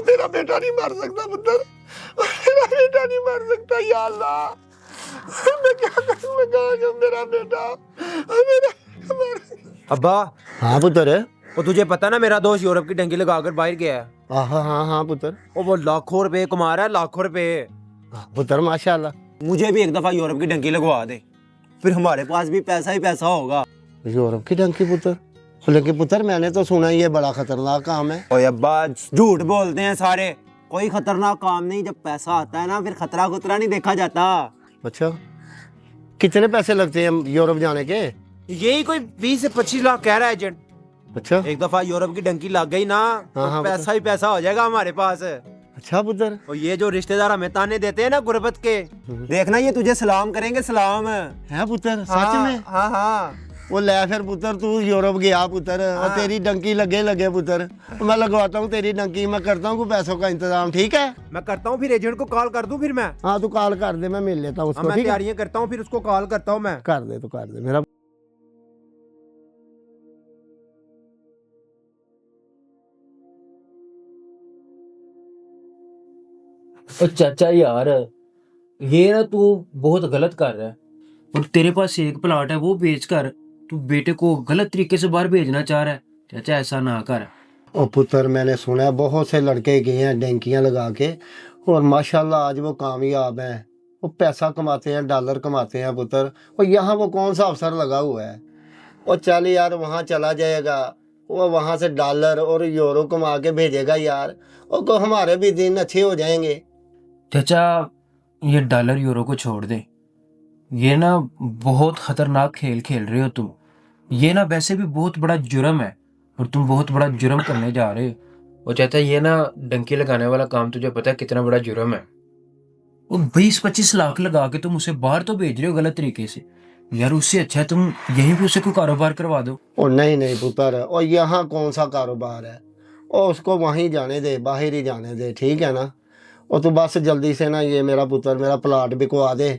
मेरा बेटा नहीं मर सकता पुत्र, मेरा बेटा नहीं मर सकता या अल्लाह। मैं क्या करूं, मैं कहाँ जाऊं, मेरा बेटा मेरा अब्बा। हाँ पुत्र। वो तुझे पता ना मेरा दोस्त यूरोप की डंकी लगाकर बाहर गया है। हाँ हाँ हाँ पुत्र। वो लाखों रुपए कमा रहा है, लाखों रुपए। पुत्र माशाल्लाह। मुझे भी एक दफा यूरोप की डंकी लगवा दे, फिर हमारे पास भी पैसा ही पैसा होगा। यूरोप की डंकी पुत्र? लेकिन पुत्र मैंने तो सुना ये बड़ा खतरनाक काम है। ओए अब्बा, झूठ बोलते हैं सारे। कोई खतरनाक काम नहीं, जब पैसा आता है ना फिर खतरा खुतरा नहीं देखा जाता। अच्छा, कितने पैसे लगते हैं यूरोप जाने के? यही कोई 20 से 25 लाख कह रहा है एजेंट। अच्छा। एक दफा यूरोप की डंकी लग गई ना तो हाँ, पैसा ही पैसा हो जाएगा हमारे पास। अच्छा पुत्र। और ये जो रिश्तेदार हमें ताने देते हैं ना गुर्बत के, देखना ये तुझे सलाम करेंगे, सलाम है पुत्र सच हाँ, में? हाँ हाँ। वो ले फिर पुत्र, तू यूरोप गया पुत्र और तेरी डंकी लगे पुत्र। मैं लगवाता हूँ तेरी डंकी, मैं करता हूँ पैसों का इंतजाम, ठीक है? मैं करता हूँ, फिर एजेंट को कॉल कर दूं फिर मैं। हाँ तू कॉल कर दे, मैं मिल लेता हूँ उसको। मैं ठीक है, तैयारियां करता हूँ, फिर उसको कॉल करता हूँ मैं। कर दे, तो कर दे मेरा। चाचा यार, ये ना तू बहुत गलत कर रहा है। और तेरे पास एक प्लाट है, वो बेच कर तू बेटे को गलत तरीके से बाहर भेजना चाह रहा है। चाचा ऐसा ना कर। ओ पुत्र, मैंने सुना है बहुत से लड़के गए हैं डंकियां लगा के और माशाल्लाह आज वो कामयाब हैं। वो पैसा कमाते हैं, डॉलर कमाते हैं पुत्र। और यहाँ वो कौन सा अवसर लगा हुआ है? और चल यार वहाँ चला जाएगा, वो वहाँ से डॉलर और यूरो कमा के भेजेगा यार, और को हमारे भी दिन अच्छे हो जाएंगे। चाचा ये डॉलर यूरो को छोड़ दे, ये ना बहुत खतरनाक खेल खेल रहे हो तुम। ये ना वैसे भी बहुत बड़ा जुर्म है और तुम बहुत बड़ा जुर्म करने जा रहे हो। और चाचा ये ना डंकी लगाने वाला काम तुझे पता है कितना बड़ा जुर्म है। वो 20-25 लाख लगा के तुम उसे बाहर तो भेज रहे हो गलत तरीके से। यार उससे अच्छा है तुम यहीं पे उसे कोई कारोबार करवा दो। और नहीं नहीं पुत्र, और यहाँ कौन सा कारोबार है? और उसको वहीं जाने दे, बाहर ही जाने दे, ठीक है ना? और तू बस जल्दी से ना ये मेरा पुत्र मेरा प्लाट बिकवा दे,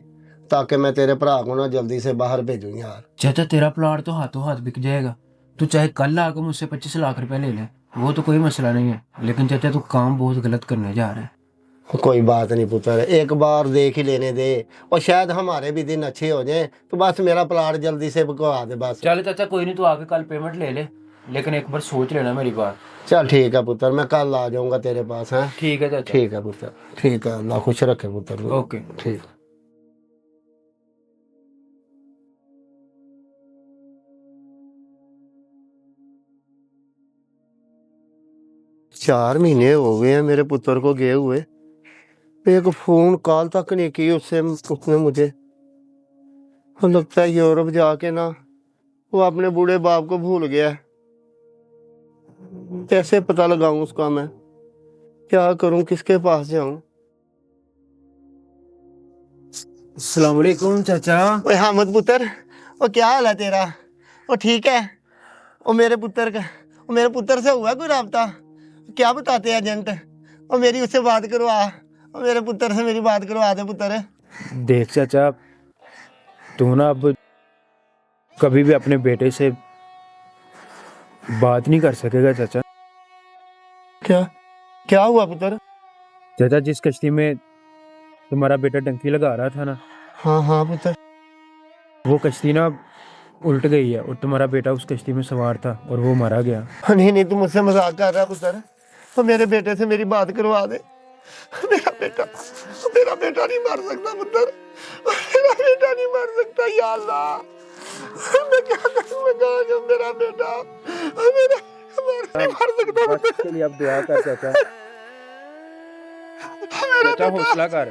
ताकि मैं तेरे भरा को ना जल्दी से बाहर भेजूँ यार। चाचा तेरा प्लाट तो हाथों हाथ बिक जाएगा। तू चाहे कल आकर मुझसे 25 लाख रुपए ले ले, वो तो कोई मसला नहीं है। लेकिन चाचा तू काम बहुत गलत करने जा रहा है। कोई बात नहीं पुत्र, एक बार देख ही लेने दे, और शायद हमारे भी दिन अच्छे हो जाएं। तो बस मेरा प्लाट जल्दी से बिकवा दे बस। चल चाचा कोई नहीं, तू आके कल पेमेंट ले ले, लेकिन एक बार सोच लेना मेरी बात। चल ठीक है पुत्र, मैं कल आ जाऊंगा तेरे पास। है ठीक है चाचा। ठीक है पुत्र, ठीक है, अल्लाह खुश रखे पुत्र। ओके। ठीक। 4 महीने हो गए हैं मेरे पुत्र को गए हुए, एक फोन कॉल तक नहीं की उससे उसने मुझे। और लगता है यूरोप जाके ना वो अपने बूढ़े बाप को भूल गया है। कैसे पता लगाऊं उसका, मैं क्या करूं, किसके पास जाऊं? अस्सलाम वालेकुम चाचा। ओए हामिद पुत्र, वो क्या हाल है तेरा? वो ठीक है? वो मेरे पुत्र का, वो मेरे पुत्र से हुआ कोई राब्ता? क्या बताते हैं एजेंट? और मेरी उससे बात करवा, और मेरे पुत्र से मेरी बात करवा दे पुत्र। देख चाचा, तू ना अब कभी भी अपने बेटे से बात नहीं कर सकेगा चाचा। क्या क्या हुआ पुत्र? चाचा जिस कश्ती में तुम्हारा बेटा डंकी लगा रहा था ना, हाँ हाँ पुत्र। वो कश्ती ना उल्ट गई है और तुम्हारा बेटा उस कश्ती में सवार था और वो मारा गया। नहीं नहीं, तू मुझसे मजाक कर रहा है पुत्र। तो मेरे बेटे से मेरी बात करवा दे। मेरा बेटा नहीं मर सकता पुत्र, मेरा बेटा नहीं मर सकता या अल्लाह। मैं क्या करूं, मैं कहाँ जाऊं, मेरा बेटा नहीं मर सकता पुत्र। इसके लिए अब दुआ कर चाचा। चाचा हौसला कर।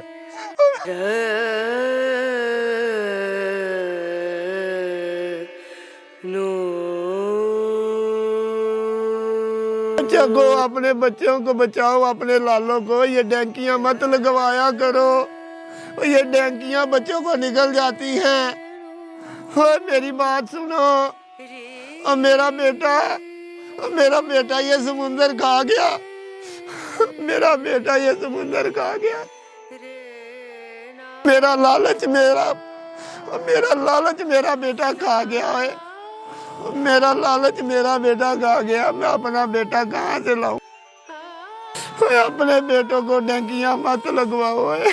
जगो अपने बच्चों को बचाओ, अपने लालों को ये डैंकियां मत लगवाया करो, ये डैंकियां बच्चों को निकल जाती हैं। और मेरी बात सुनो, और मेरा बेटा ये समुंदर खा गया, मेरा बेटा ये समुंदर खा गया। मेरा लालच मेरा बेटा खा गया है, मेरा लालच मेरा बेटा खा गया। मैं अपना बेटा कहाँ से लाऊं? ओए अपने बेटों को डंकियां मत लगवाओ ओए।